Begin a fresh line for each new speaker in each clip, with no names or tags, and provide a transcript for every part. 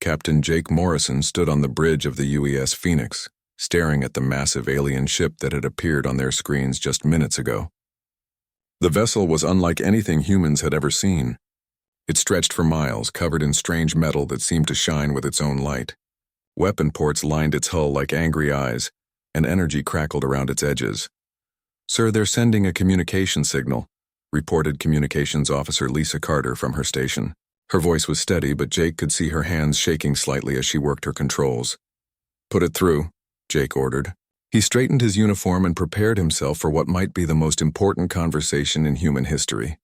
Captain Jake Morrison stood on the bridge of the UES Phoenix, staring at the massive alien ship that had appeared on their screens just minutes ago. The vessel was unlike anything humans had ever seen. It stretched for miles, covered in strange metal that seemed to shine with its own light. Weapon ports lined its hull like angry eyes, and energy crackled around its edges. "Sir, they're sending a communication signal," reported Communications Officer Lisa Carter from her station. Her voice was steady, but Jake could see her hands shaking slightly as she worked her controls. "Put it through," Jake ordered. He straightened his uniform and prepared himself for what might be the most important conversation in human history.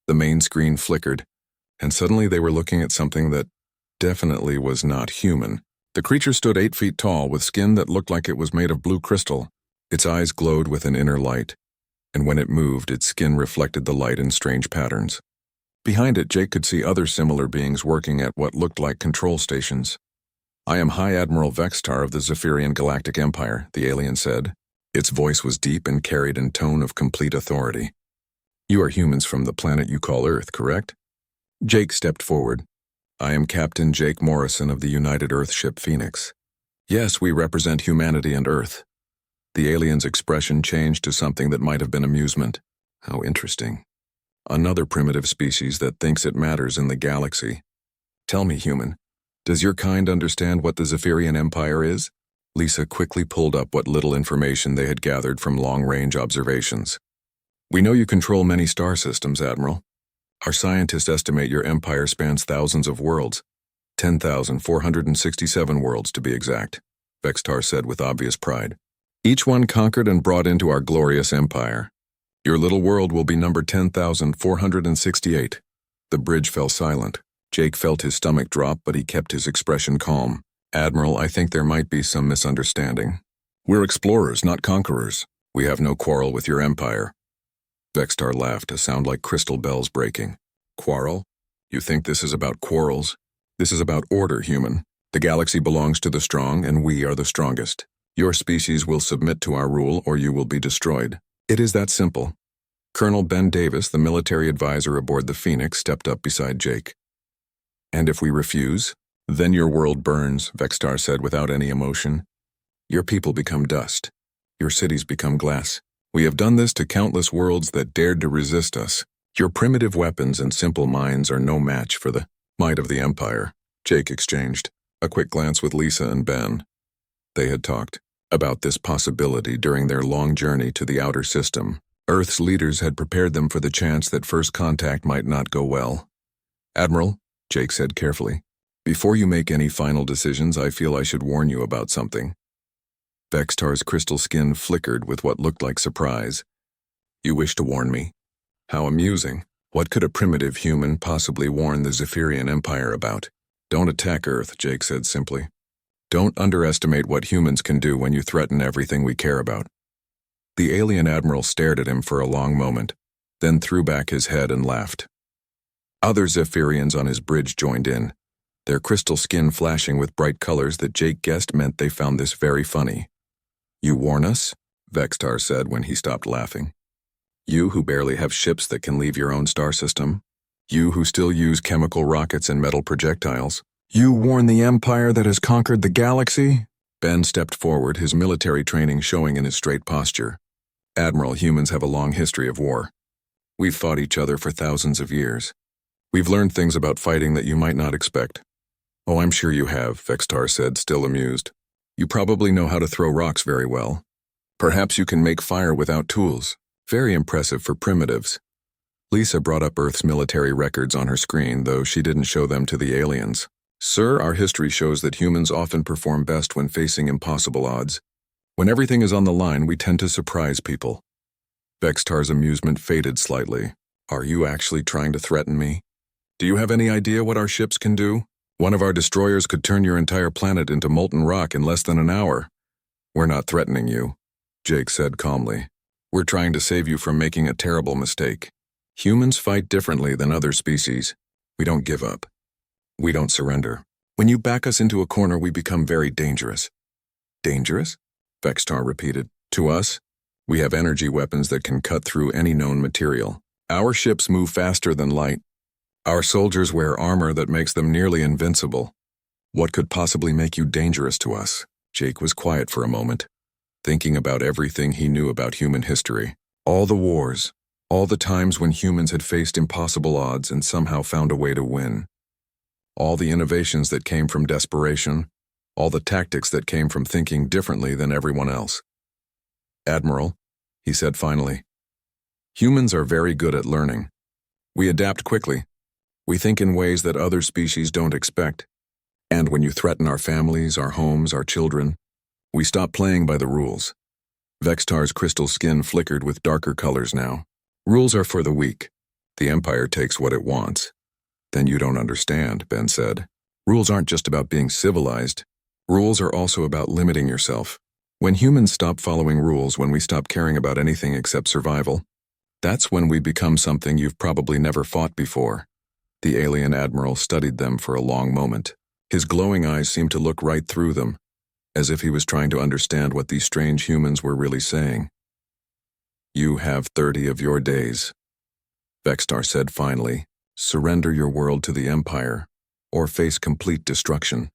The main screen flickered, and suddenly they were looking at something that definitely was not human. The creature stood 8 feet tall, with skin that looked like it was made of blue crystal. Its eyes glowed with an inner light, and when it moved, its skin reflected the light in strange patterns. Behind it, Jake could see other similar beings working at what looked like control stations. "I am High Admiral Vextar of the Zephyrian Galactic Empire," the alien said. Its voice was deep and carried a tone of complete authority. "You are humans from the planet you call Earth, correct?" Jake stepped forward. "I am Captain Jake Morrison of the United Earth ship Phoenix." "Yes, we represent humanity and Earth." The alien's expression changed to something that might have been amusement. "How interesting. Another primitive species that thinks it matters in the galaxy. Tell me, human, does your kind understand what the Zephyrian Empire is?" Lisa quickly pulled up what little information they had gathered from long-range observations. "We know you control many star systems, Admiral. Our scientists estimate your empire spans thousands of worlds, 10,467 worlds to be exact," Vextar said with obvious pride. "Each one conquered and brought into our glorious empire. Your little world will be number 10,468. The bridge fell silent. Jake felt his stomach drop, but he kept his expression calm. "Admiral, I think there might be some misunderstanding. We're explorers, not conquerors. We have no quarrel with your empire." Vextar laughed, a sound like crystal bells breaking. "Quarrel? You think this is about quarrels? This is about order, human. The galaxy belongs to the strong, and we are the strongest. Your species will submit to our rule, or you will be destroyed. It is that simple." Colonel Ben Davis, the military advisor aboard the Phoenix, stepped up beside Jake. "And if we refuse? Then your world burns," Vextar said without any emotion. "Your people become dust. Your cities become glass. We have done this to countless worlds that dared to resist us. Your primitive weapons and simple minds are no match for the might of the Empire." Jake exchanged a quick glance with Lisa and Ben. They had talked about this possibility during their long journey to the outer system. Earth's leaders had prepared them for the chance that first contact might not go well. "Admiral," Jake said carefully, "before you make any final decisions, I feel I should warn you about something." Vextar's crystal skin flickered with what looked like surprise. "You wish to warn me? How amusing. What could a primitive human possibly warn the Zephyrian Empire about?" "Don't attack Earth," Jake said simply. "Don't underestimate what humans can do when you threaten everything we care about." The alien admiral stared at him for a long moment, then threw back his head and laughed. Other Zephyrians on his bridge joined in, their crystal skin flashing with bright colors that Jake guessed meant they found this very funny. "You warn us?" Vextar said when he stopped laughing. "You who barely have ships that can leave your own star system? You who still use chemical rockets and metal projectiles? You warn the empire that has conquered the galaxy?" Ben stepped forward, his military training showing in his straight posture. "Admiral, humans have a long history of war. We've fought each other for thousands of years. We've learned things about fighting that you might not expect." "Oh, I'm sure you have," Vextar said, still amused. "You probably know how to throw rocks very well. Perhaps you can make fire without tools. Very impressive for primitives." Lisa brought up Earth's military records on her screen, though she didn't show them to the aliens. "Sir, our history shows that humans often perform best when facing impossible odds. When everything is on the line, we tend to surprise people." Vextar's amusement faded slightly. "Are you actually trying to threaten me? Do you have any idea what our ships can do? One of our destroyers could turn your entire planet into molten rock in less than an hour." "We're not threatening you," Jake said calmly. "We're trying to save you from making a terrible mistake. Humans fight differently than other species. We don't give up. We don't surrender. When you back us into a corner, we become very dangerous." "Dangerous?" Vextar repeated. "To us, we have energy weapons that can cut through any known material. Our ships move faster than light. Our soldiers wear armor that makes them nearly invincible. What could possibly make you dangerous to us? Jake was quiet for a moment, thinking about everything he knew about human history. All the wars, all the times when humans had faced impossible odds and somehow found a way to win. All the innovations that came from desperation, all the tactics that came from thinking differently than everyone else. Admiral, he said finally, humans are very good at learning. We adapt quickly. We think in ways that other species don't expect. And when you threaten our families, our homes, our children, we stop playing by the rules. Vextar's crystal skin flickered with darker colors now. Rules are for the weak. The Empire takes what it wants. Then you don't understand, Ben said. Rules aren't just about being civilized. Rules are also about limiting yourself. When humans stop following rules, when we stop caring about anything except survival, that's when we become something you've probably never fought before. The alien admiral studied them for a long moment. His glowing eyes seemed to look right through them, as if he was trying to understand what these strange humans were really saying. You have 30 of your days, Vextar said finally. Surrender your world to the Empire, or face complete destruction.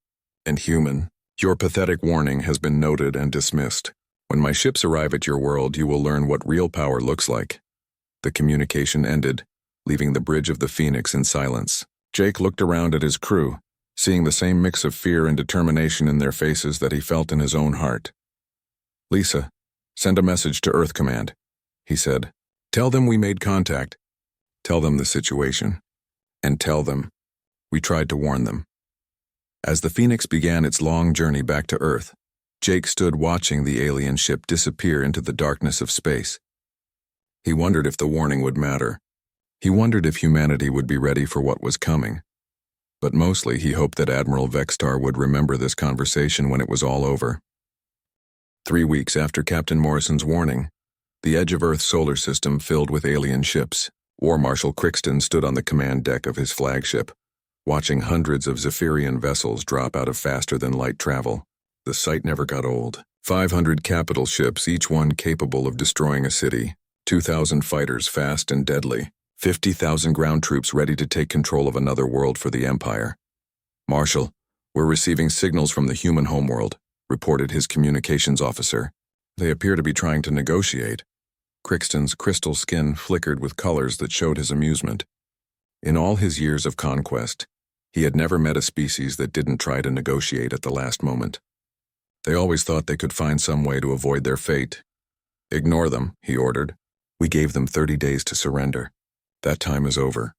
And human, your pathetic warning has been noted and dismissed. When my ships arrive at your world, you will learn what real power looks like. The communication ended, leaving the bridge of the Phoenix in silence. Jake looked around at his crew, seeing the same mix of fear and determination in their faces that he felt in his own heart. Lisa, send a message to Earth Command, he said. Tell them we made contact. Tell them the situation. And tell them we tried to warn them. As the Phoenix began its long journey back to Earth, Jake stood watching the alien ship disappear into the darkness of space. He wondered if the warning would matter. He wondered if humanity would be ready for what was coming. But mostly he hoped that Admiral Vextar would remember this conversation when it was all over. 3 weeks after Captain Morrison's warning, the edge of Earth's solar system filled with alien ships. War Marshal Crixton stood on the command deck of his flagship, watching hundreds of Zephyrian vessels drop out of faster-than-light travel. The sight never got old. 500 capital ships, each one capable of destroying a city, 2,000 fighters fast and deadly, 50,000 ground troops ready to take control of another world for the Empire. Marshal, we're receiving signals from the human homeworld, reported his communications officer. They appear to be trying to negotiate. Crixton's crystal skin flickered with colors that showed his amusement. In all his years of conquest, he had never met a species that didn't try to negotiate at the last moment. They always thought they could find some way to avoid their fate. Ignore them, he ordered. We gave them 30 days to surrender. That time is over.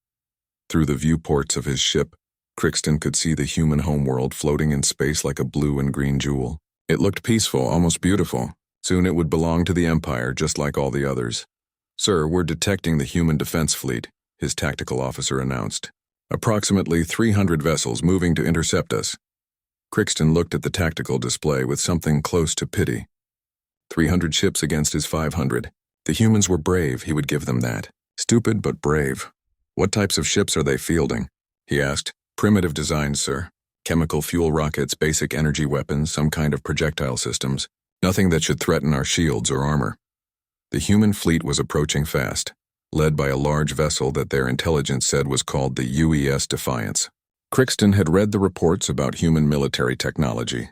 Through the viewports of his ship, Crixton could see the human homeworld floating in space like a blue and green jewel. It looked peaceful, almost beautiful. Soon it would belong to the Empire, just like all the others. Sir, we're detecting the human defense fleet, his tactical officer announced. Approximately 300 vessels moving to intercept us. Crixton looked at the tactical display with something close to pity. 300 ships against his 500. The humans were brave, he would give them that. Stupid, but brave. What types of ships are they fielding? He asked. Primitive designs, sir. Chemical fuel rockets, basic energy weapons, some kind of projectile systems. Nothing that should threaten our shields or armor. The human fleet was approaching fast, led by a large vessel that their intelligence said was called the UES Defiance. Crixton had read the reports about human military technology.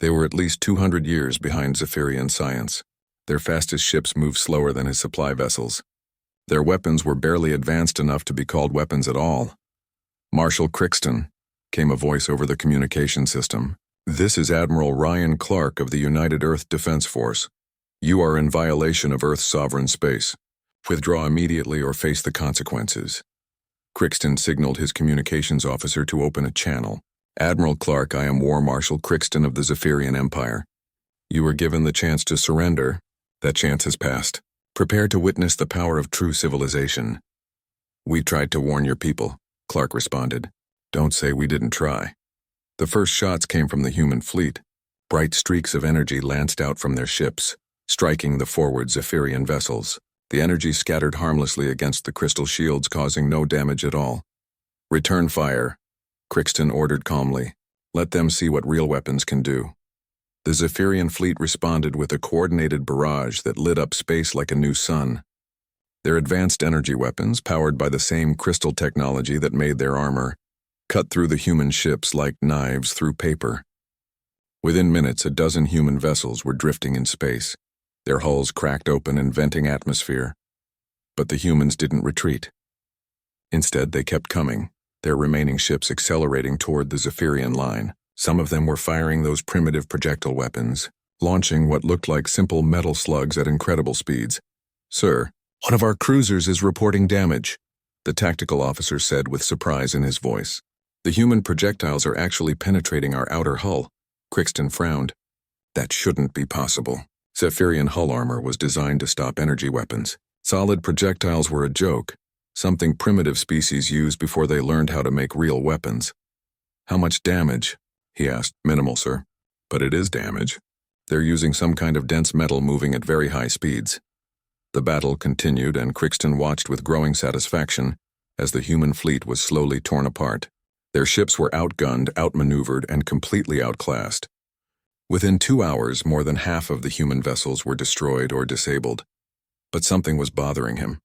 They were at least 200 years behind Zephyrian science. Their fastest ships moved slower than his supply vessels. Their weapons were barely advanced enough to be called weapons at all. Marshal Crixton, came a voice over the communication system. This is Admiral Ryan Clark of the United Earth Defense Force. You are in violation of Earth's sovereign space. Withdraw immediately or face the consequences. Crixton signaled his communications officer to open a channel. Admiral Clark, I am War Marshal Crixton of the Zephyrian Empire. You were given the chance to surrender. That chance has passed. Prepare to witness the power of true civilization. We tried to warn your people, Clark responded. Don't say we didn't try. The first shots came from the human fleet. Bright streaks of energy lanced out from their ships, striking the forward Zephyrian vessels. The energy scattered harmlessly against the crystal shields, causing no damage at all. Return fire, Crixton ordered calmly. Let them see what real weapons can do. The Zephyrian fleet responded with a coordinated barrage that lit up space like a new sun. Their advanced energy weapons, powered by the same crystal technology that made their armor, cut through the human ships like knives through paper. Within minutes, a dozen human vessels were drifting in space, their hulls cracked open and venting atmosphere. But the humans didn't retreat. Instead, they kept coming, their remaining ships accelerating toward the Zephyrian line. Some of them were firing those primitive projectile weapons, launching what looked like simple metal slugs at incredible speeds. "Sir, one of our cruisers is reporting damage," the tactical officer said with surprise in his voice. "The human projectiles are actually penetrating our outer hull." Crixton frowned. That shouldn't be possible. Zephyrian hull armor was designed to stop energy weapons. Solid projectiles were a joke, something primitive species used before they learned how to make real weapons. "How much damage?" he asked. "Minimal, sir. But it is damage. They're using some kind of dense metal moving at very high speeds." The battle continued, and Crixton watched with growing satisfaction as the human fleet was slowly torn apart. Their ships were outgunned, outmaneuvered, and completely outclassed. Within 2 hours, more than half of the human vessels were destroyed or disabled. But something was bothering him.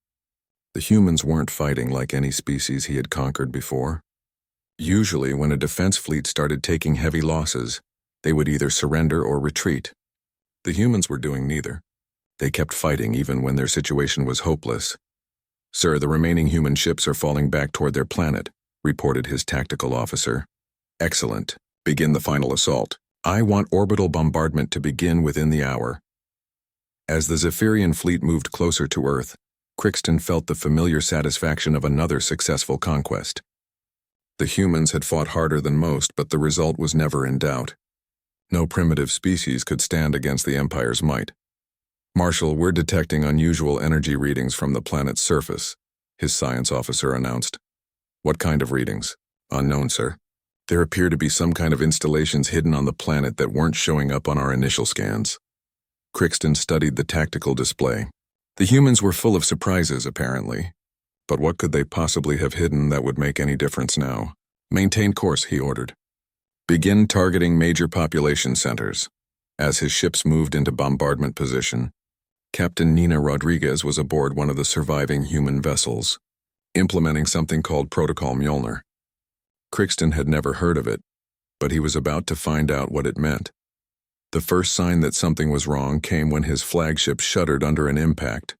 The humans weren't fighting like any species he had conquered before. Usually, when a defense fleet started taking heavy losses, they would either surrender or retreat. The humans were doing neither. They kept fighting even when their situation was hopeless. "Sir, the remaining human ships are falling back toward their planet," reported his tactical officer. "Excellent. Begin the final assault. I want orbital bombardment to begin within the hour." As the Zephyrian fleet moved closer to Earth, Crixton felt the familiar satisfaction of another successful conquest. The humans had fought harder than most, but the result was never in doubt. No primitive species could stand against the Empire's might. "Marshal, we're detecting unusual energy readings from the planet's surface," his science officer announced. "What kind of readings?" "Unknown, sir. There appear to be some kind of installations hidden on the planet that weren't showing up on our initial scans." Crixton studied the tactical display. The humans were full of surprises, apparently. But what could they possibly have hidden that would make any difference now? "Maintain course," he ordered. "Begin targeting major population centers." As his ships moved into bombardment position, Captain Nina Rodriguez was aboard one of the surviving human vessels, implementing something called Protocol Mjolnir. Crixton had never heard of it, but he was about to find out what it meant. The first sign that something was wrong came when his flagship shuddered under an impact,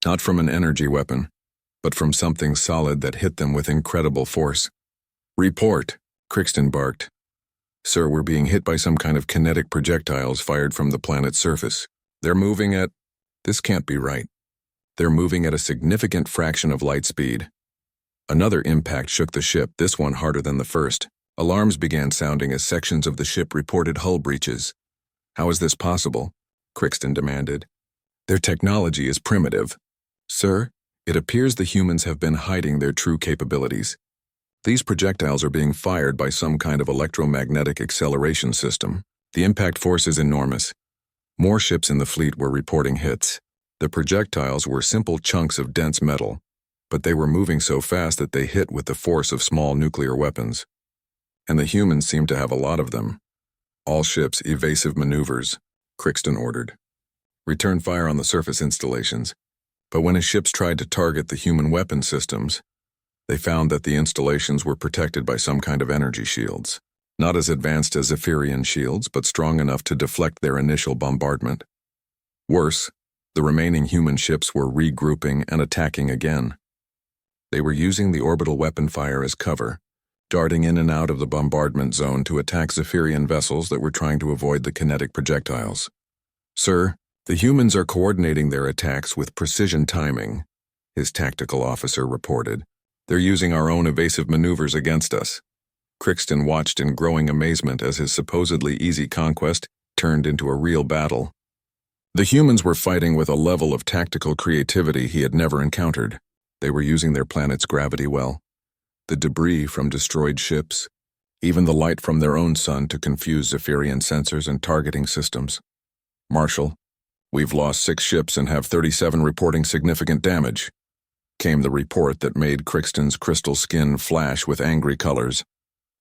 not from an energy weapon, but from something solid that hit them with incredible force. "Report," Crixton barked. "Sir, we're being hit by some kind of kinetic projectiles fired from the planet's surface. They're moving at... This can't be right. They're moving at a significant fraction of light speed." Another impact shook the ship, this one harder than the first. Alarms began sounding as sections of the ship reported hull breaches. "How is this possible?" Crixton demanded. "Their technology is primitive." "Sir, it appears the humans have been hiding their true capabilities. These projectiles are being fired by some kind of electromagnetic acceleration system. The impact force is enormous." More ships in the fleet were reporting hits. The projectiles were simple chunks of dense metal, but they were moving so fast that they hit with the force of small nuclear weapons. And the humans seemed to have a lot of them. "All ships, evasive maneuvers," Crixton ordered. "Return fire on the surface installations." But when his ships tried to target the human weapon systems, they found that the installations were protected by some kind of energy shields. Not as advanced as Zephyrian shields, but strong enough to deflect their initial bombardment. Worse, the remaining human ships were regrouping and attacking again. They were using the orbital weapon fire as cover, darting in and out of the bombardment zone to attack Zephyrian vessels that were trying to avoid the kinetic projectiles. "Sir, the humans are coordinating their attacks with precision timing," his tactical officer reported. "They're using our own evasive maneuvers against us." Crixton watched in growing amazement as his supposedly easy conquest turned into a real battle. The humans were fighting with a level of tactical creativity he had never encountered. They were using their planet's gravity well, the debris from destroyed ships, even the light from their own sun to confuse Zephyrian sensors and targeting systems. "Marshal, we've lost 6 ships and have 37 reporting significant damage," came the report that made Crixton's crystal skin flash with angry colors.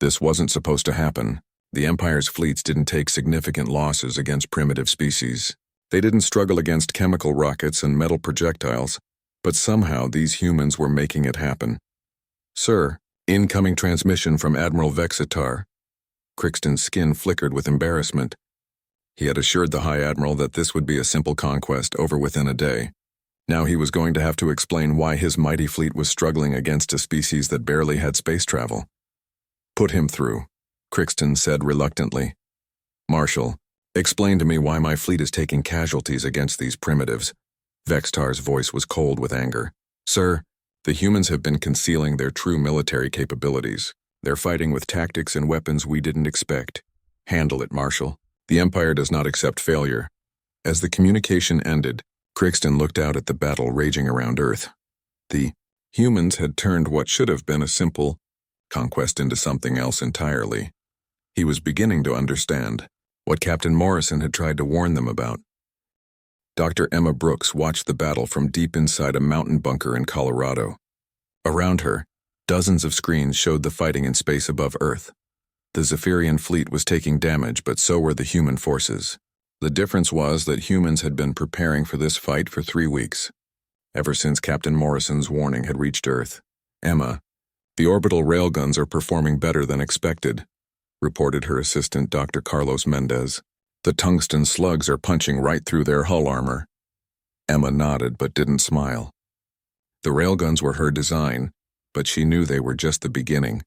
This wasn't supposed to happen. The Empire's fleets didn't take significant losses against primitive species. They didn't struggle against chemical rockets and metal projectiles, but somehow these humans were making it happen. "Sir, Incoming transmission from Admiral Vexitar. Crixton's skin flickered with embarrassment. He had assured the High Admiral that this would be a simple conquest over within a day. Now he was going to have to explain why his mighty fleet was struggling against a species that barely had space travel. Put him through, Crixton said reluctantly. Marshal, explain to me why my fleet is taking casualties against these primitives. Vextar's voice was cold with anger. Sir, the humans have been concealing their true military capabilities. They're fighting with tactics and weapons we didn't expect. Handle it, Marshal. The Empire does not accept failure. As the communication ended, Crixton looked out at the battle raging around Earth. The humans had turned what should have been a simple conquest into something else entirely. He was beginning to understand what Captain Morrison had tried to warn them about. Dr. Emma Brooks watched the battle from deep inside a mountain bunker in Colorado. Around her, dozens of screens showed the fighting in space above Earth. The Zephyrian fleet was taking damage, but so were the human forces. The difference was that humans had been preparing for this fight for 3 weeks, ever since Captain Morrison's warning had reached Earth. Emma, the orbital railguns are performing better than expected, reported her assistant Dr. Carlos Mendez. The tungsten slugs are punching right through their hull armor. Emma nodded but didn't smile. The railguns were her design, but she knew they were just the beginning.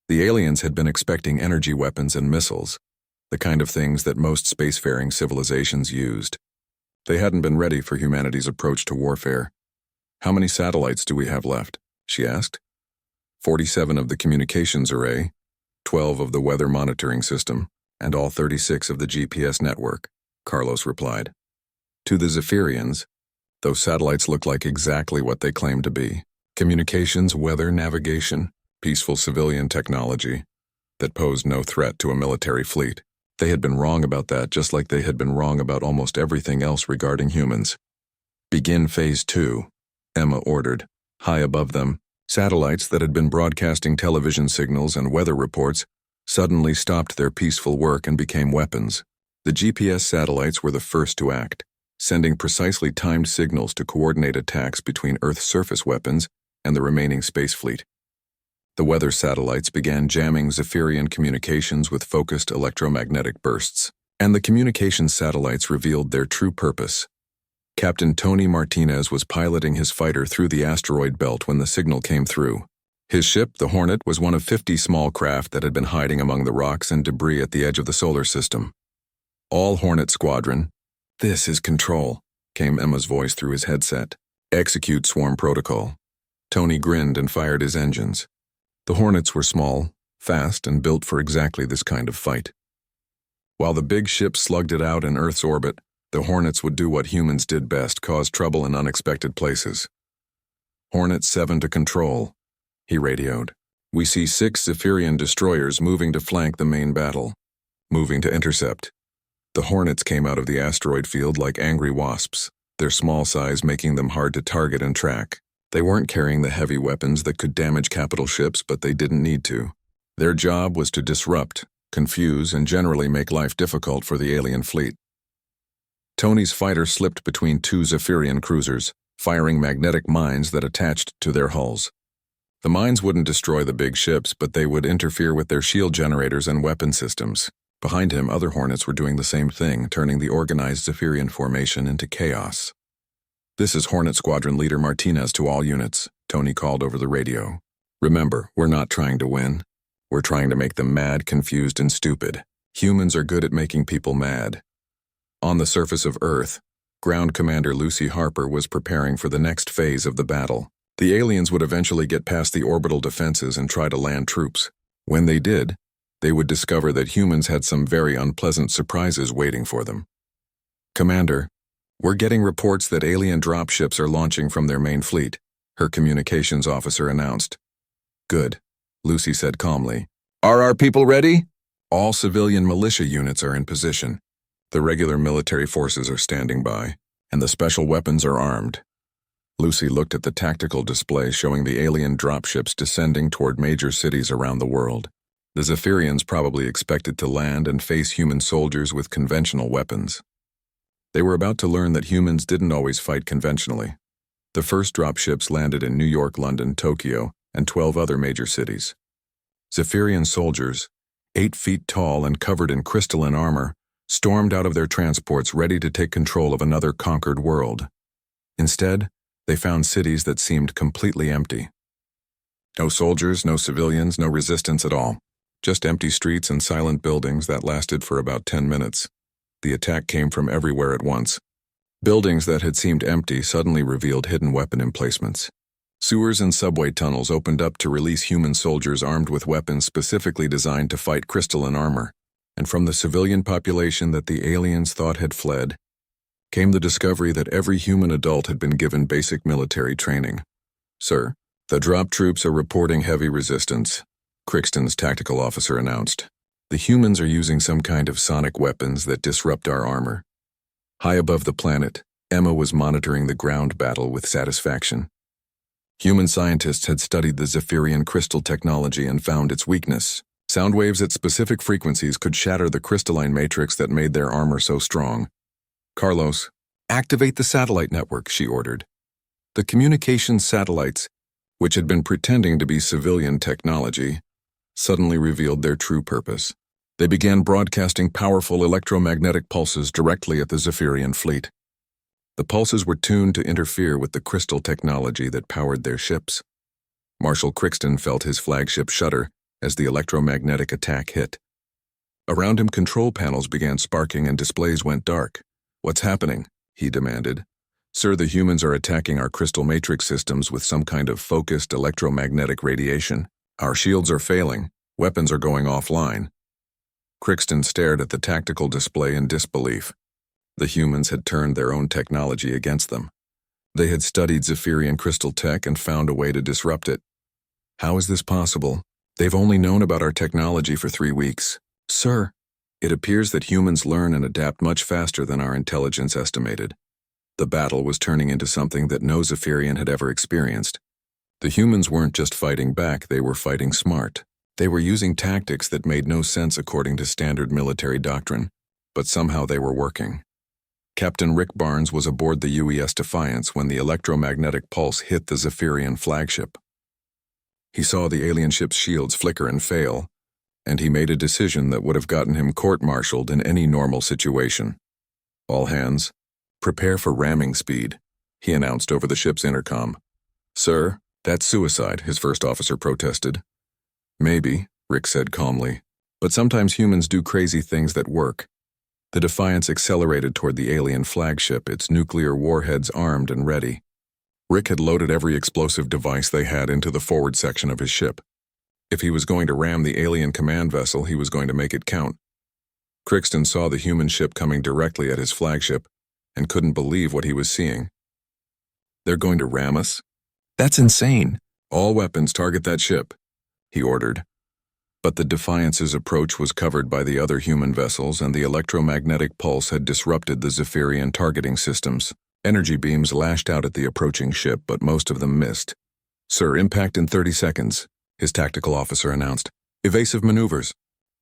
The aliens had been expecting energy weapons and missiles, the kind of things that most spacefaring civilizations used. They hadn't been ready for humanity's approach to warfare. How many satellites do we have left? She asked. 47 of the communications array, 12 of the weather monitoring system, and all 36 of the GPS network, Carlos replied. To the Zephyrians, those satellites looked like exactly what they claimed to be. Communications, weather, navigation, peaceful civilian technology that posed no threat to a military fleet. They had been wrong about that, just like they had been wrong about almost everything else regarding humans. Begin Phase 2, Emma ordered. High above them, satellites that had been broadcasting television signals and weather reports suddenly stopped their peaceful work and became weapons. The GPS satellites were the first to act, sending precisely timed signals to coordinate attacks between Earth's surface weapons and the remaining space fleet. The weather satellites began jamming Zephyrian communications with focused electromagnetic bursts, and the communications satellites revealed their true purpose. Captain Tony Martinez was piloting his fighter through the asteroid belt when the signal came through. His ship, the Hornet, was one of 50 small craft that had been hiding among the rocks and debris at the edge of the solar system. All Hornet Squadron, this is Control, came Emma's voice through his headset. Execute swarm protocol. Tony grinned and fired his engines. The Hornets were small, fast, and built for exactly this kind of fight. While the big ship slugged it out in Earth's orbit, the Hornets would do what humans did best, cause trouble in unexpected places. Hornet 7 to Control, he radioed. We see 6 Zephyrian destroyers moving to flank the main battle. Moving to intercept. The Hornets came out of the asteroid field like angry wasps, their small size making them hard to target and track. They weren't carrying the heavy weapons that could damage capital ships, but they didn't need to. Their job was to disrupt, confuse, and generally make life difficult for the alien fleet. Tony's fighter slipped between 2 Zephyrian cruisers, firing magnetic mines that attached to their hulls. The mines wouldn't destroy the big ships, but they would interfere with their shield generators and weapon systems. Behind him, other Hornets were doing the same thing, turning the organized Zephyrian formation into chaos. This is Hornet Squadron Leader Martinez to all units, Tony called over the radio. Remember, we're not trying to win. We're trying to make them mad, confused, and stupid. Humans are good at making people mad. On the surface of Earth, Ground Commander Lucy Harper was preparing for the next phase of the battle. The aliens would eventually get past the orbital defenses and try to land troops. When they did, they would discover that humans had some very unpleasant surprises waiting for them. Commander, we're getting reports that alien dropships are launching from their main fleet, her communications officer announced. Good, Lucy said calmly. Are our people ready? All civilian militia units are in position. The regular military forces are standing by, and the special weapons are armed. Lucy looked at the tactical display showing the alien dropships descending toward major cities around the world. The Zephyrians probably expected to land and face human soldiers with conventional weapons. They were about to learn that humans didn't always fight conventionally. The first dropships landed in New York, London, Tokyo, and 12 other major cities. Zephyrian soldiers, 8 feet tall and covered in crystalline armor, stormed out of their transports ready to take control of another conquered world. Instead, they found cities that seemed completely empty. No soldiers, no civilians, no resistance at all. Just empty streets and silent buildings that lasted for about 10 minutes. The attack came from everywhere at once. Buildings that had seemed empty suddenly revealed hidden weapon emplacements. Sewers and subway tunnels opened up to release human soldiers armed with weapons specifically designed to fight crystalline armor. And from the civilian population that the aliens thought had fled, came the discovery that every human adult had been given basic military training. "Sir, the drop troops are reporting heavy resistance," Crixton's tactical officer announced. "The humans are using some kind of sonic weapons that disrupt our armor." High above the planet, Emma was monitoring the ground battle with satisfaction. Human scientists had studied the Zephyrian crystal technology and found its weakness. Sound waves at specific frequencies could shatter the crystalline matrix that made their armor so strong. "Carlos, activate the satellite network," she ordered. The communications satellites, which had been pretending to be civilian technology, suddenly revealed their true purpose. They began broadcasting powerful electromagnetic pulses directly at the Zephyrian fleet. The pulses were tuned to interfere with the crystal technology that powered their ships. Marshal Crixton felt his flagship shudder as the electromagnetic attack hit. Around him, control panels began sparking and displays went dark. "What's happening?" he demanded. "Sir, the humans are attacking our crystal matrix systems with some kind of focused electromagnetic radiation. Our shields are failing. Weapons are going offline." Crixton stared at the tactical display in disbelief. The humans had turned their own technology against them. They had studied Zephyrian crystal tech and found a way to disrupt it. "How is this possible? They've only known about our technology for 3 weeks." "Sir, it appears that humans learn and adapt much faster than our intelligence estimated." The battle was turning into something that no Zephyrian had ever experienced. The humans weren't just fighting back, they were fighting smart. They were using tactics that made no sense according to standard military doctrine, but somehow they were working. Captain Rick Barnes was aboard the UES Defiance when the electromagnetic pulse hit the Zephyrian flagship. He saw the alien ship's shields flicker and fail, and he made a decision that would have gotten him court-martialed in any normal situation. "All hands, prepare for ramming speed," he announced over the ship's intercom. "Sir, that's suicide," his first officer protested. "Maybe," Rick said calmly, "but sometimes humans do crazy things that work." The Defiance accelerated toward the alien flagship, its nuclear warheads armed and ready. Rick had loaded every explosive device they had into the forward section of his ship. If he was going to ram the alien command vessel, he was going to make it count. Crixton saw the human ship coming directly at his flagship and couldn't believe what he was seeing. "They're going to ram us? That's insane. All weapons target that ship," he ordered. But the Defiance's approach was covered by the other human vessels, and the electromagnetic pulse had disrupted the Zephyrian targeting systems. Energy beams lashed out at the approaching ship, but most of them missed. "Sir, impact in 30 seconds, his tactical officer announced. "Evasive maneuvers."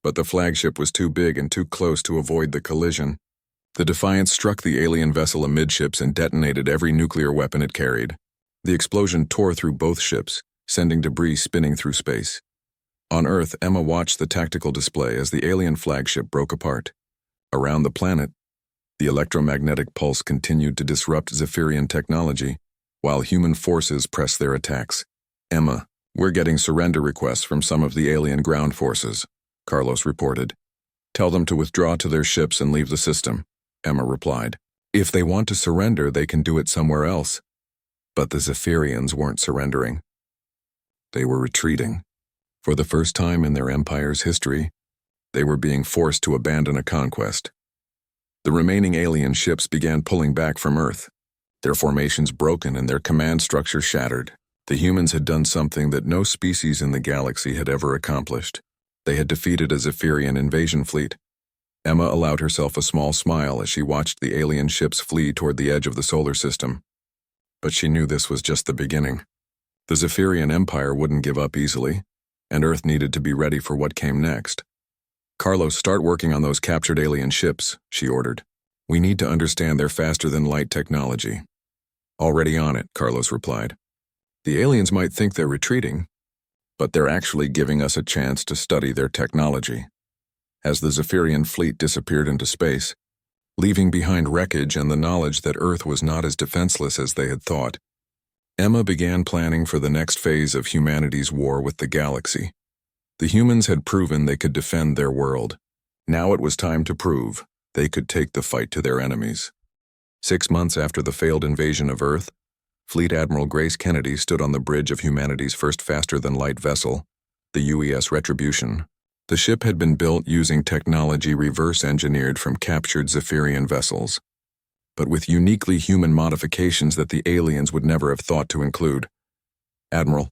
But the flagship was too big and too close to avoid the collision. The Defiance struck the alien vessel amidships and detonated every nuclear weapon it carried. The explosion tore through both ships, sending debris spinning through space. On Earth, Emma watched the tactical display as the alien flagship broke apart. Around the planet, the electromagnetic pulse continued to disrupt Zephyrian technology, while human forces pressed their attacks. "Emma, we're getting surrender requests from some of the alien ground forces," Carlos reported. "Tell them to withdraw to their ships and leave the system," Emma replied. "If they want to surrender, they can do it somewhere else." But the Zephyrians weren't surrendering. They were retreating. For the first time in their empire's history, they were being forced to abandon a conquest. The remaining alien ships began pulling back from Earth, their formations broken and their command structure shattered. The humans had done something that no species in the galaxy had ever accomplished. They had defeated a Zephyrian invasion fleet. Emma allowed herself a small smile as she watched the alien ships flee toward the edge of the solar system. But she knew this was just the beginning. The Zephyrian Empire wouldn't give up easily, and Earth needed to be ready for what came next. "Carlos, start working on those captured alien ships," she ordered. "We need to understand their faster-than-light technology." "Already on it," Carlos replied. "The aliens might think they're retreating, but they're actually giving us a chance to study their technology. As the Zephyrian fleet disappeared into space, leaving behind wreckage and the knowledge that Earth was not as defenseless as they had thought, Emma began planning for the next phase of humanity's war with the galaxy. The humans had proven they could defend their world. Now it was time to prove they could take the fight to their enemies. 6 months after the failed invasion of Earth, Fleet Admiral Grace Kennedy stood on the bridge of humanity's first faster-than-light vessel, the UES Retribution. The ship had been built using technology reverse-engineered from captured Zephyrian vessels, but with uniquely human modifications that the aliens would never have thought to include. "Admiral,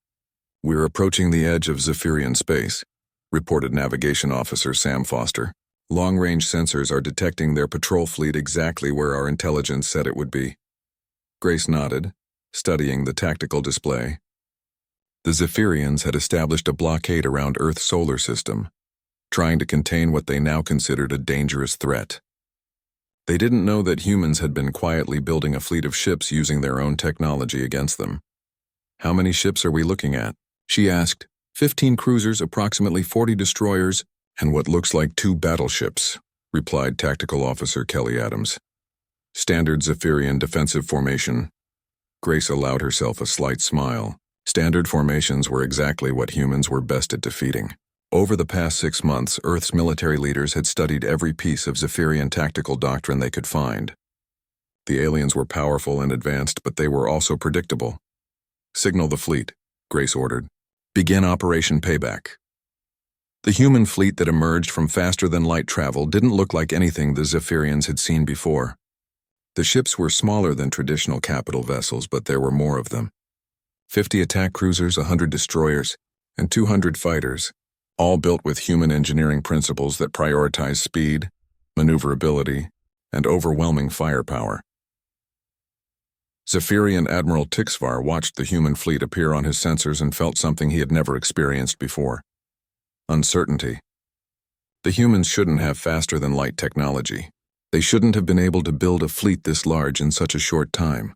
we're approaching the edge of Zephyrian space," reported Navigation Officer Sam Foster. "Long-range sensors are detecting their patrol fleet exactly where our intelligence said it would be." Grace nodded, studying the tactical display. The Zephyrians had established a blockade around Earth's solar system, trying to contain what they now considered a dangerous threat. They didn't know that humans had been quietly building a fleet of ships using their own technology against them. "How many ships are we looking at?" she asked. 15 cruisers, approximately 40 destroyers, and what looks like 2 battleships," replied Tactical Officer Kelly Adams. "Standard Zephyrian defensive formation." Grace allowed herself a slight smile. Standard formations were exactly what humans were best at defeating. Over the past 6 months, Earth's military leaders had studied every piece of Zephyrian tactical doctrine they could find. The aliens were powerful and advanced, but they were also predictable. "Signal the fleet," Grace ordered. "Begin Operation Payback." The human fleet that emerged from faster-than-light travel didn't look like anything the Zephyrians had seen before. The ships were smaller than traditional capital vessels, but there were more of them. 50 attack cruisers, 100 destroyers, and 200 fighters, all built with human engineering principles that prioritize speed, maneuverability, and overwhelming firepower. Zephyrian Admiral Tixvar watched the human fleet appear on his sensors and felt something he had never experienced before: uncertainty. The humans shouldn't have faster-than-light technology. They shouldn't have been able to build a fleet this large in such a short time.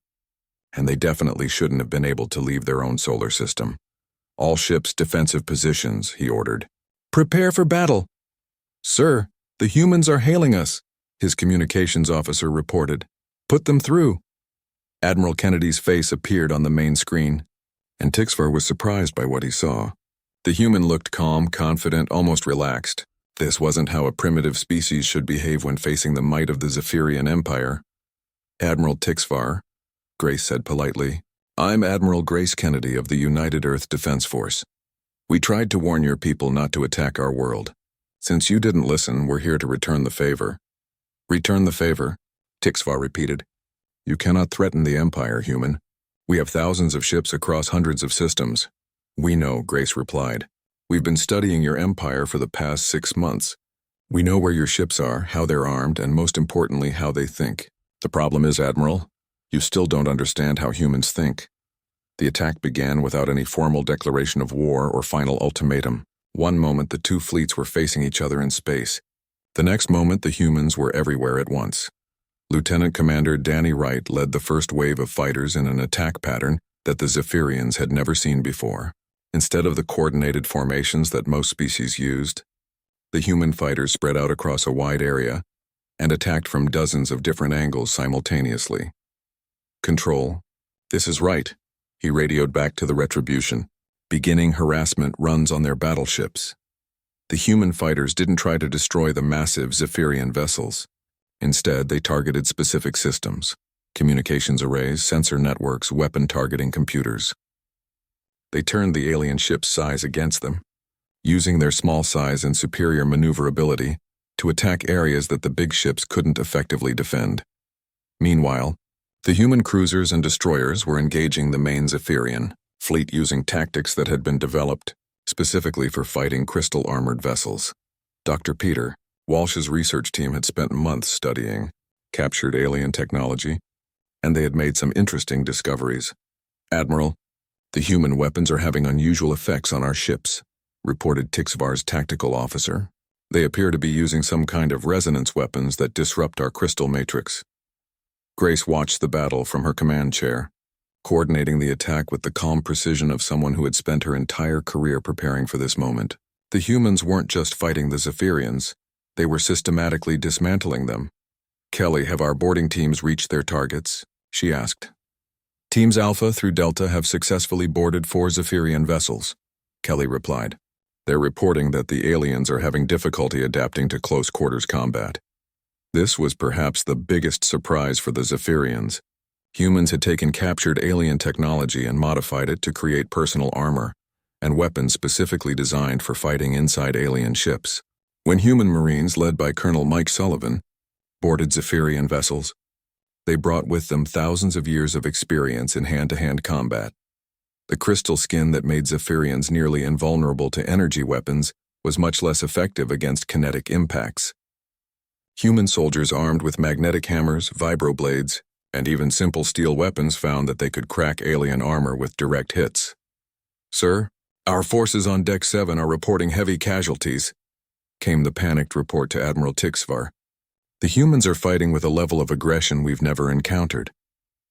And they definitely shouldn't have been able to leave their own solar system. "All ships defensive positions," he ordered. "Prepare for battle." "Sir, the humans are hailing us," his communications officer reported. "Put them through." Admiral Kennedy's face appeared on the main screen, and Tixvar was surprised by what he saw. The human looked calm, confident, almost relaxed. This wasn't how a primitive species should behave when facing the might of the Zephyrian Empire. "Admiral Tixvar," Grace said politely, "I'm Admiral Grace Kennedy of the United Earth Defense Force. We tried to warn your people not to attack our world. Since you didn't listen, we're here to return the favor." "Return the favor," Tixvar repeated. "You cannot threaten the Empire, human. We have thousands of ships across hundreds of systems." "We know," Grace replied. "We've been studying your empire for the past 6 months. We know where your ships are, how they're armed, and most importantly, how they think. The problem is, Admiral, you still don't understand how humans think. The attack began without any formal declaration of war or final ultimatum. One moment the 2 fleets were facing each other in space. The next moment the humans were everywhere at once. Lieutenant Commander Danny Wright led the first wave of fighters in an attack pattern that the Zephyrians had never seen before. Instead of the coordinated formations that most species used, the human fighters spread out across a wide area and attacked from dozens of different angles simultaneously. "Control, this is Wright," he radioed back to the Retribution. "Beginning harassment runs on their battleships." The human fighters didn't try to destroy the massive Zephyrian vessels. Instead, they targeted specific systems: communications arrays, sensor networks, weapon targeting computers. They turned the alien ship's size against them, using their small size and superior maneuverability to attack areas that the big ships couldn't effectively defend. Meanwhile, the human cruisers and destroyers were engaging the main Zephyrian fleet using tactics that had been developed specifically for fighting crystal-armored vessels. Dr. Peter Walsh's research team had spent months studying captured alien technology, and they had made some interesting discoveries. "Admiral, the human weapons are having unusual effects on our ships," reported Tixvar's tactical officer. "They appear to be using some kind of resonance weapons that disrupt our crystal matrix." Grace watched the battle from her command chair. coordinating the attack with the calm precision of someone who had spent her entire career preparing for this moment. The humans weren't just fighting the Zephyrians, they were systematically dismantling them. "Kelly, have our boarding teams reached their targets?" she asked. "Teams Alpha through Delta have successfully boarded 4 Zephyrian vessels," Kelly replied. "They're reporting that the aliens are having difficulty adapting to close-quarters combat." This was perhaps the biggest surprise for the Zephyrians. Humans had taken captured alien technology and modified it to create personal armor and weapons specifically designed for fighting inside alien ships. When human Marines, led by Colonel Mike Sullivan, boarded Zephyrian vessels, they brought with them thousands of years of experience in hand-to-hand combat. The crystal skin that made Zephyrians nearly invulnerable to energy weapons was much less effective against kinetic impacts. Human soldiers armed with magnetic hammers, vibroblades, and even simple steel weapons found that they could crack alien armor with direct hits. "Sir, our forces on Deck 7 are reporting heavy casualties," came the panicked report to Admiral Tixvar. "The humans are fighting with a level of aggression we've never encountered."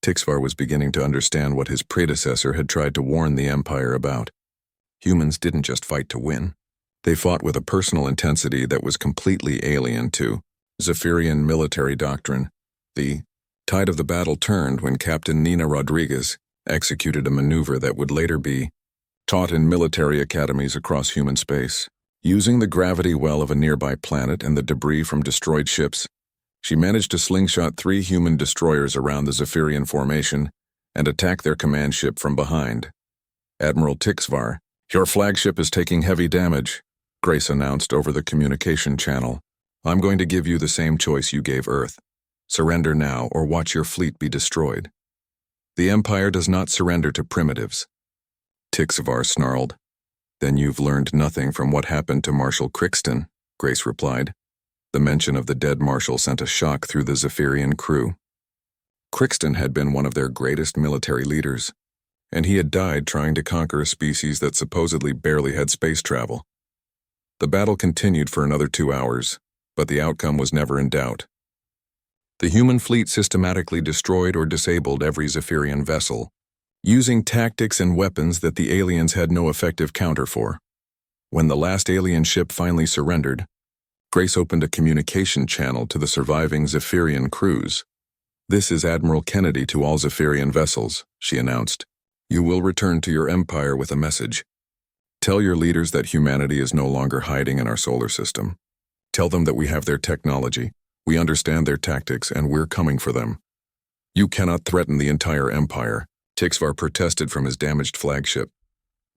Tixvar was beginning to understand what his predecessor had tried to warn the Empire about. Humans didn't just fight to win. They fought with a personal intensity that was completely alien to Zephyrian military doctrine. The tide of the battle turned when Captain Nina Rodriguez executed a maneuver that would later be taught in military academies across human space. Using the gravity well of a nearby planet and the debris from destroyed ships, she managed to slingshot 3 human destroyers around the Zephyrian formation and attack their command ship from behind. "Admiral Tixvar, your flagship is taking heavy damage," Grace announced over the communication channel. "I'm going to give you the same choice you gave Earth. Surrender now or watch your fleet be destroyed." "The Empire does not surrender to primitives," Tixvar snarled. "Then you've learned nothing from what happened to Marshal Crixton," Grace replied. The mention of the dead Marshal sent a shock through the Zephyrian crew. Crixton had been one of their greatest military leaders, and he had died trying to conquer a species that supposedly barely had space travel. The battle continued for another 2 hours, but the outcome was never in doubt. The human fleet systematically destroyed or disabled every Zephyrian vessel, using tactics and weapons that the aliens had no effective counter for. When the last alien ship finally surrendered, Grace opened a communication channel to the surviving Zephyrian crews. "This is Admiral Kennedy to all Zephyrian vessels," she announced. "You will return to your empire with a message. Tell your leaders that humanity is no longer hiding in our solar system. Tell them that we have their technology, we understand their tactics, and we're coming for them. You cannot threaten the entire empire," Tixvar protested from his damaged flagship.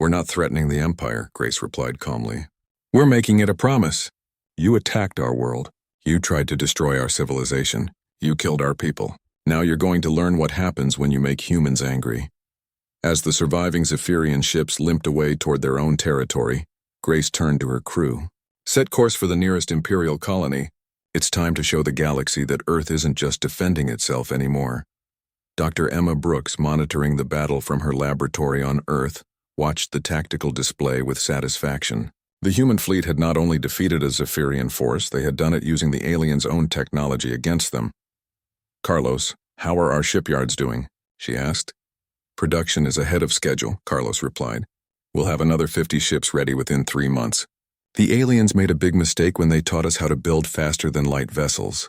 "We're not threatening the empire," Grace replied calmly. "We're making it a promise. You attacked our world. You tried to destroy our civilization. You killed our people. Now you're going to learn what happens when you make humans angry." As the surviving Zephyrian ships limped away toward their own territory, Grace turned to her crew. "Set course for the nearest Imperial colony. It's time to show the galaxy that Earth isn't just defending itself anymore." Dr. Emma Brooks, monitoring the battle from her laboratory on Earth, watched the tactical display with satisfaction. The human fleet had not only defeated a Zephyrian force, they had done it using the aliens' own technology against them. "Carlos, how are our shipyards doing?" she asked. "Production is ahead of schedule," Carlos replied. "We'll have another 50 ships ready within 3 months. The aliens made a big mistake when they taught us how to build faster-than-light vessels."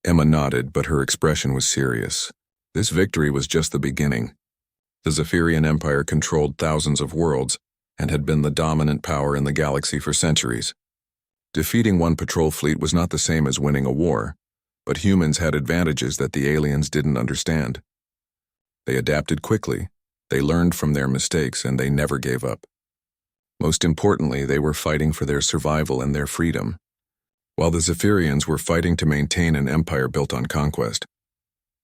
Emma nodded, but her expression was serious. This victory was just the beginning. The Zephyrian Empire controlled thousands of worlds and had been the dominant power in the galaxy for centuries. Defeating one patrol fleet was not the same as winning a war, but humans had advantages that the aliens didn't understand. They adapted quickly, they learned from their mistakes, and they never gave up. Most importantly, they were fighting for their survival and their freedom, while the Zephyrians were fighting to maintain an empire built on conquest.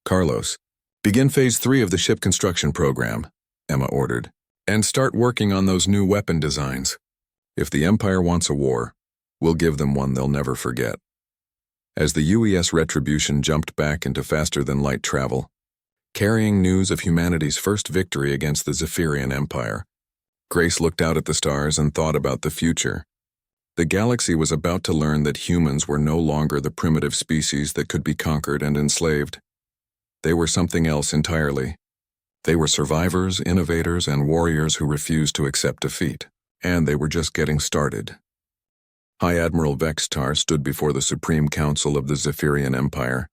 "Carlos, begin Phase 3 of the ship construction program," Emma ordered, "and start working on those new weapon designs. If the Empire wants a war, we'll give them one they'll never forget." As the UES Retribution jumped back into faster-than-light travel, carrying news of humanity's first victory against the Zephyrian Empire, Grace looked out at the stars and thought about the future. The galaxy was about to learn that humans were no longer the primitive species that could be conquered and enslaved. They were something else entirely. They were survivors, innovators, and warriors who refused to accept defeat, and they were just getting started. High Admiral Vextar stood before the Supreme Council of the Zephyrian Empire,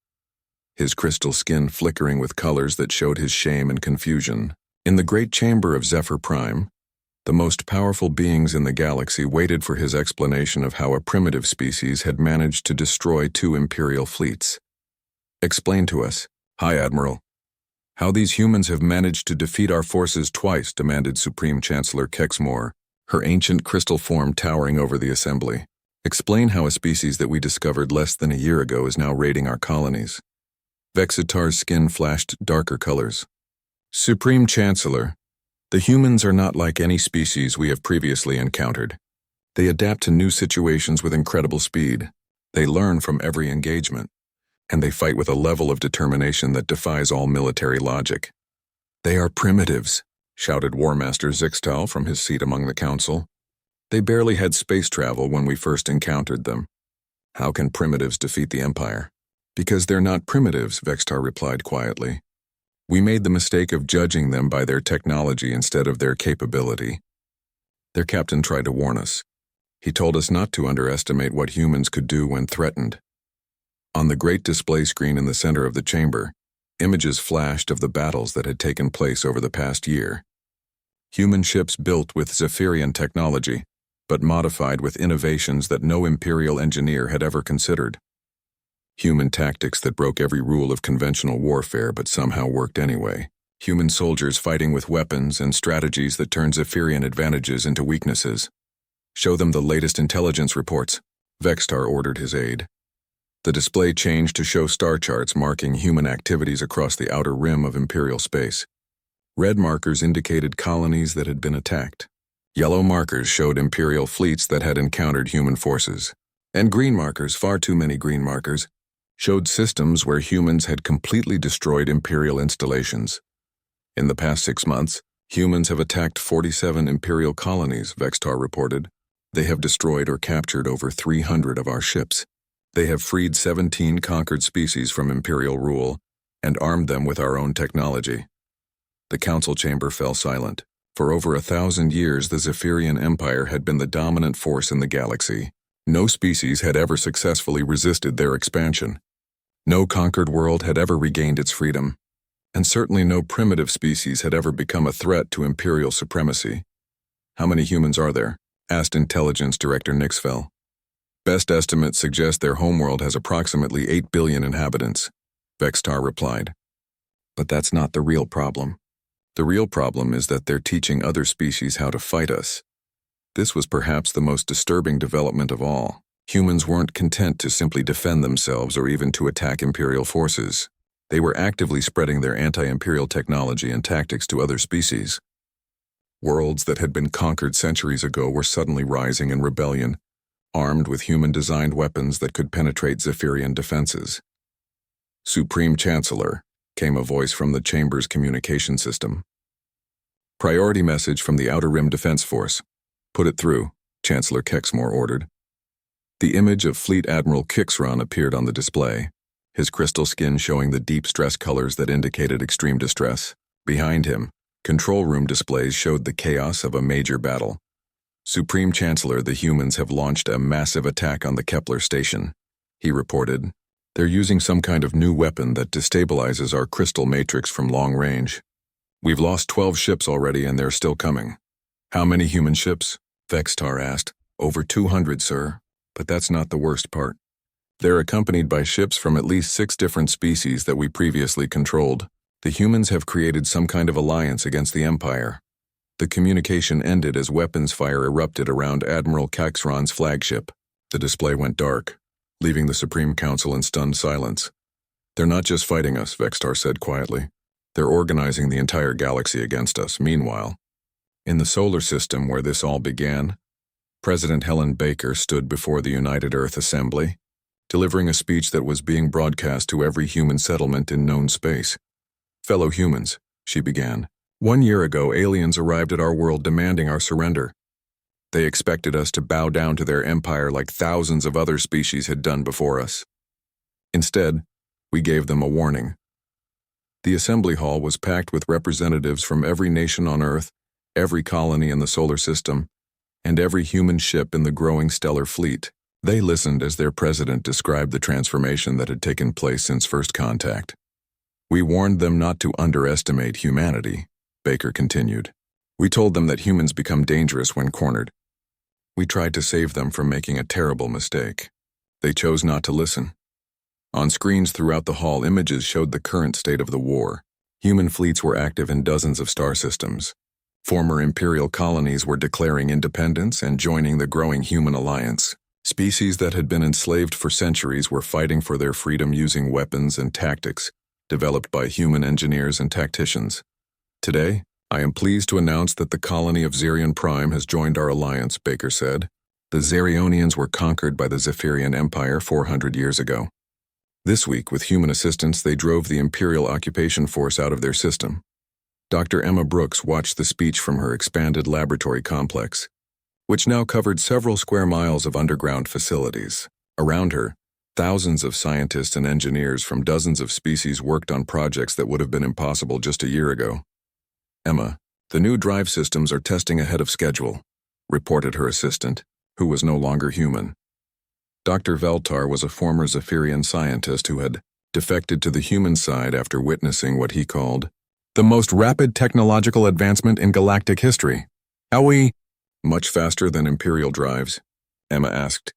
his crystal skin flickering with colors that showed his shame and confusion. In the great chamber of Zephyr Prime, the most powerful beings in the galaxy waited for his explanation of how a primitive species had managed to destroy 2 Imperial fleets. "Explain to us, High Admiral, how these humans have managed to defeat our forces twice," demanded Supreme Chancellor Kexmore, her ancient crystal form towering over the assembly. "Explain how a species that we discovered less than a year ago is now raiding our colonies." Vexitar's skin flashed darker colors. "Supreme Chancellor, the humans are not like any species we have previously encountered. They adapt to new situations with incredible speed. They learn from every engagement, and they fight with a level of determination that defies all military logic." "They are primitives," shouted War Master Zixtal from his seat among the council. "They barely had space travel when we first encountered them. How can primitives defeat the Empire?" "Because they're not primitives," Vextar replied quietly. "We made the mistake of judging them by their technology instead of their capability. Their captain tried to warn us. He told us not to underestimate what humans could do when threatened." On the great display screen in the center of the chamber, images flashed of the battles that had taken place over the past year. Human ships built with Zephyrian technology, but modified with innovations that no Imperial engineer had ever considered. Human tactics that broke every rule of conventional warfare but somehow worked anyway. Human soldiers fighting with weapons and strategies that turned Zephyrian advantages into weaknesses. "Show them the latest intelligence reports," Vextar ordered his aide. The display changed to show star charts marking human activities across the outer rim of Imperial space. Red markers indicated colonies that had been attacked. Yellow markers showed Imperial fleets that had encountered human forces. And green markers, far too many green markers, showed systems where humans had completely destroyed Imperial installations. "In the past 6 months, humans have attacked 47 Imperial colonies," Vextar reported. "They have destroyed or captured over 300 of our ships. They have freed 17 conquered species from Imperial rule and armed them with our own technology." The council chamber fell silent. For over 1,000 years, the Zephyrian Empire had been the dominant force in the galaxy. No species had ever successfully resisted their expansion. No conquered world had ever regained its freedom. And certainly no primitive species had ever become a threat to Imperial supremacy. "How many humans are there?" asked Intelligence Director Nixfell. "Best estimates suggest their homeworld has approximately 8 billion inhabitants," Vextar replied. "But that's not the real problem. The real problem is that they're teaching other species how to fight us." This was perhaps the most disturbing development of all. Humans weren't content to simply defend themselves or even to attack Imperial forces. They were actively spreading their anti-Imperial technology and tactics to other species. Worlds that had been conquered centuries ago were suddenly rising in rebellion, armed with human-designed weapons that could penetrate Zephyrian defenses. "Supreme Chancellor," came a voice from the chamber's communication system. "Priority message from the Outer Rim Defense Force. Put it through," Chancellor Kexmore ordered. The image of Fleet Admiral Kixron appeared on the display, his crystal skin showing the deep stress colors that indicated extreme distress. Behind him, control room displays showed the chaos of a major battle. "Supreme Chancellor, the humans have launched a massive attack on the Kepler station," he reported. "They're using some kind of new weapon that destabilizes our crystal matrix from long range. We've lost 12 ships already and they're still coming." "How many human ships?" Vextar asked. "Over 200, sir. But that's not the worst part. They're accompanied by ships from at least 6 different species that we previously controlled. The humans have created some kind of alliance against the Empire." The communication ended as weapons fire erupted around Admiral Kexron's flagship. The display went dark, leaving the Supreme Council in stunned silence. "They're not just fighting us," Vextar said quietly. "They're organizing the entire galaxy against us." Meanwhile, in the solar system where this all began, President Helen Baker stood before the United Earth Assembly, delivering a speech that was being broadcast to every human settlement in known space. "Fellow humans," she began, "1 year ago aliens arrived at our world demanding our surrender. They expected us to bow down to their empire like thousands of other species had done before us. Instead, we gave them a warning. The assembly hall was packed with representatives from every nation on Earth, every colony in the solar system, and every human ship in the growing stellar fleet. They listened as their president described the transformation that had taken place since first contact. "We warned them not to underestimate humanity," Baker continued. "We told them that humans become dangerous when cornered. We tried to save them from making a terrible mistake. They chose not to listen." On screens throughout the hall, images showed the current state of the war. Human fleets were active in dozens of star systems. Former Imperial colonies were declaring independence and joining the growing human alliance. Species that had been enslaved for centuries were fighting for their freedom using weapons and tactics developed by human engineers and tacticians. "Today, I am pleased to announce that the colony of Zerion Prime has joined our alliance," Baker said. "The Zerionians were conquered by the Zephyrian Empire 400 years ago. This week, with human assistance, they drove the Imperial occupation force out of their system." Dr. Emma Brooks watched the speech from her expanded laboratory complex, which now covered several square miles of underground facilities. Around her, thousands of scientists and engineers from dozens of species worked on projects that would have been impossible just a year ago. "Emma, the new drive systems are testing ahead of schedule," reported her assistant, who was no longer human. Dr. Veltar was a former Zephyrian scientist who had defected to the human side after witnessing what he called the most rapid technological advancement in galactic history. "How we—" "Much faster than Imperial drives?" Emma asked.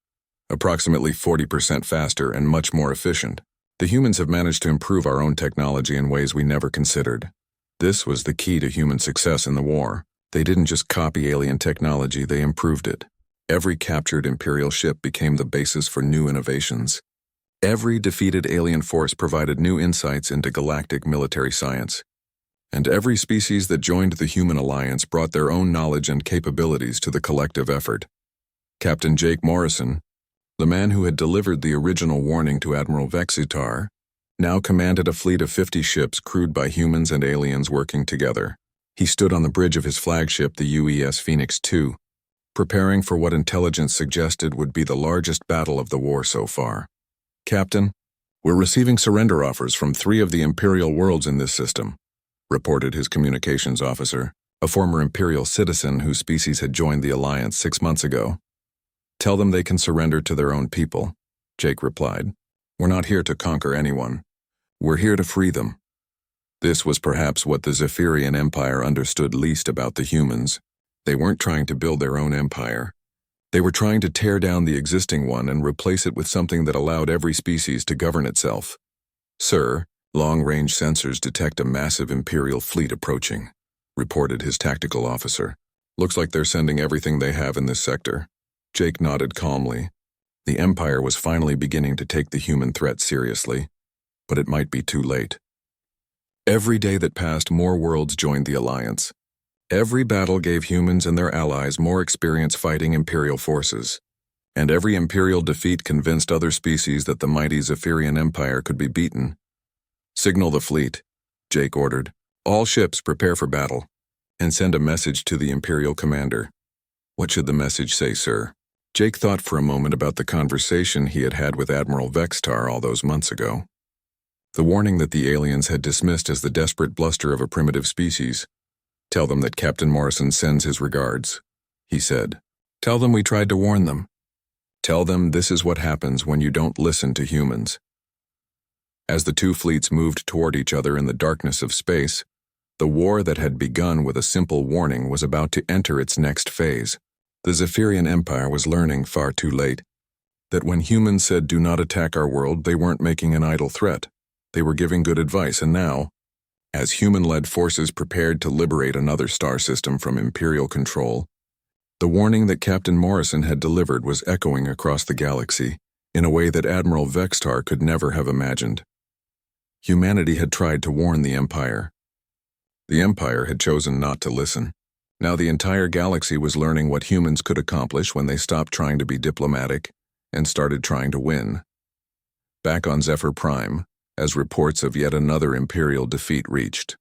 "Approximately 40% faster and much more efficient. The humans have managed to improve our own technology in ways we never considered. This was the key to human success in the war. They didn't just copy alien technology, they improved it. Every captured Imperial ship became the basis for new innovations. Every defeated alien force provided new insights into galactic military science. And every species that joined the human alliance brought their own knowledge and capabilities to the collective effort." Captain Jake Morrison, the man who had delivered the original warning to Admiral Vexitar, now commanded a fleet of 50 ships crewed by humans and aliens working together. He stood on the bridge of his flagship, the UES Phoenix II, preparing for what intelligence suggested would be the largest battle of the war so far. "Captain, we're receiving surrender offers from 3 of the Imperial worlds in this system," reported his communications officer, a former Imperial citizen whose species had joined the Alliance 6 months ago. "Tell them they can surrender to their own people," Jake replied. "We're not here to conquer anyone. We're here to free them." This was perhaps what the Zephyrian Empire understood least about the humans. They weren't trying to build their own empire. They were trying to tear down the existing one and replace it with something that allowed every species to govern itself. "Sir, long-range sensors detect a massive Imperial fleet approaching," reported his tactical officer. "Looks like they're sending everything they have in this sector." Jake nodded calmly. The Empire was finally beginning to take the human threat seriously, but it might be too late. Every day that passed, more worlds joined the Alliance. Every battle gave humans and their allies more experience fighting Imperial forces, and every Imperial defeat convinced other species that the mighty Zephyrian Empire could be beaten. "Signal the fleet," Jake ordered. "All ships prepare for battle, and send a message to the Imperial commander." "What should the message say, sir?" Jake thought for a moment about the conversation he had had with Admiral Vexitar all those months ago. The warning that the aliens had dismissed as the desperate bluster of a primitive species. "Tell them that Captain Morrison sends his regards," he said. "Tell them we tried to warn them. Tell them this is what happens when you don't listen to humans." As the 2 fleets moved toward each other in the darkness of space, the war that had begun with a simple warning was about to enter its next phase. The Zephyrian Empire was learning far too late that when humans said "do not attack our world," they weren't making an idle threat. They were giving good advice, and now, as human-led forces prepared to liberate another star system from Imperial control, the warning that Captain Morrison had delivered was echoing across the galaxy in a way that Admiral Vexitar could never have imagined. Humanity had tried to warn the Empire. The Empire had chosen not to listen. Now the entire galaxy was learning what humans could accomplish when they stopped trying to be diplomatic and started trying to win. Back on Zephyr Prime, as reports of yet another Imperial defeat reached